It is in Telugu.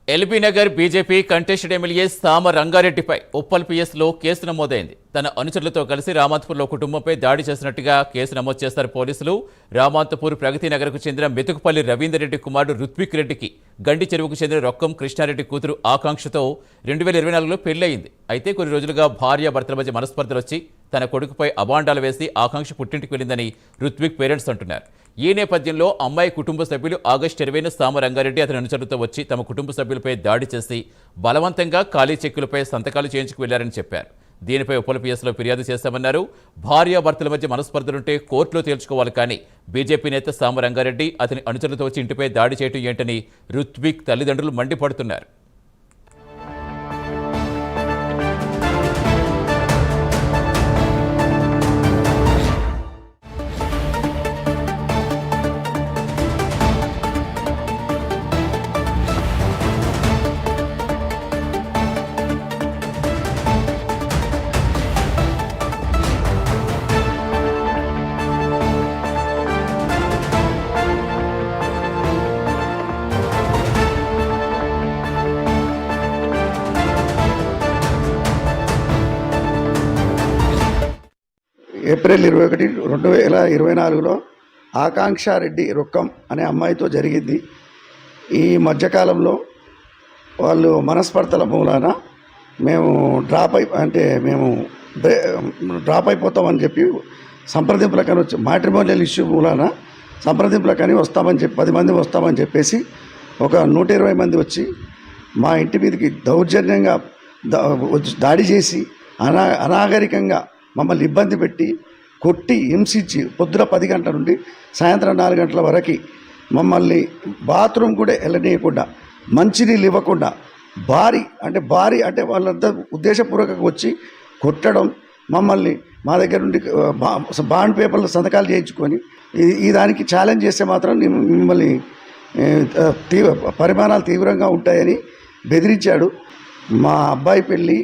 LB Nagar BJP contested MLA సామ రంగారెడ్డిపై ఉప్పల్ పిఎస్లో కేసు నమోదైంది. తన అనుచరులతో కలిసి రామాంతపూర్లో కుటుంబంపై దాడి చేసినట్టుగా కేసు నమోదు చేశారు పోలీసులు. రామాంతపూర్ ప్రగతి నగర్కు చెందిన మెతుకుపల్లి రవీందర్ రెడ్డి కుమారుడు రుత్విక్ రెడ్డికి గండి చెరువుకు చెందిన రొక్కం కృష్ణారెడ్డి కూతురు ఆకాంక్షతో 2024లో పెళ్లయింది. అయితే కొన్ని రోజులుగా భార్యాభర్తల మధ్య మనస్పర్ధలు వచ్చి తన కొడుకుపై అబాండాలు వేసి ఆకాంక్ష పుట్టింటికి వెళ్లిందని రుత్విక్ పేరెంట్స్ అంటున్నారు. ఈ నేపథ్యంలో అమ్మాయి కుటుంబ సభ్యులు ఆగస్టు 20న సామ రంగారెడ్డి అతని అనుచరులతో వచ్చి తమ కుటుంబ సభ్యులపై దాడి చేసి బలవంతంగా ఖాళీ చెక్కులపై సంతకాలు చేయించుకు వెళ్లారని చెప్పారు. దీనిపై ఉప్పల్ పిఎస్లో ఫిర్యాదు చేశామన్నారు. భార్యాభర్తల మధ్య మనస్పర్ధలుంటే కోర్టులో తేల్చుకోవాలి, కానీ బీజేపీ నేత సామ రంగారెడ్డి అతని అనుచరులతో వచ్చి ఇంటిపై దాడి చేయటం ఏంటని రుత్విక్ తల్లిదండ్రులు మండిపడుతున్నారు. ఏప్రిల్ 21, 2024లో ఆకాంక్షారెడ్డి రొక్కం అనే అమ్మాయితో జరిగింది. ఈ మధ్యకాలంలో వాళ్ళు మనస్పర్ధల మూలాన మేము డ్రాప్ అయిపోతామని చెప్పి సంప్రదింపులకని వచ్చి మ్యాట్రిమోనియల్ ఇష్యూ మూలాన సంప్రదింపులకని వస్తామని చెప్పి 10 మంది వస్తామని చెప్పేసి ఒక 120 మంది వచ్చి మా ఇంటి మీదకి దౌర్జన్యంగా దాడి చేసి అనాగరికంగా మమ్మల్ని ఇబ్బంది పెట్టి కొట్టి హింసించి పొద్దున 10 గంటల నుండి సాయంత్రం 4 గంటల వరకు మమ్మల్ని బాత్రూమ్ కూడా వెళ్ళనీయకుండా, మంచినీళ్ళు ఇవ్వకుండా, భారీ అంటే వాళ్ళంతా ఉద్దేశపూర్వకంగా వచ్చి కొట్టడం, మమ్మల్ని మా దగ్గర నుండి బాండ్ పేపర్లు సంతకాలు చేయించుకొని ఈ దానికి ఛాలెంజ్ చేస్తే మాత్రం మిమ్మల్ని పరిమాణాలు తీవ్రంగా ఉంటాయని బెదిరించాడు. మా అబ్బాయి పెళ్ళి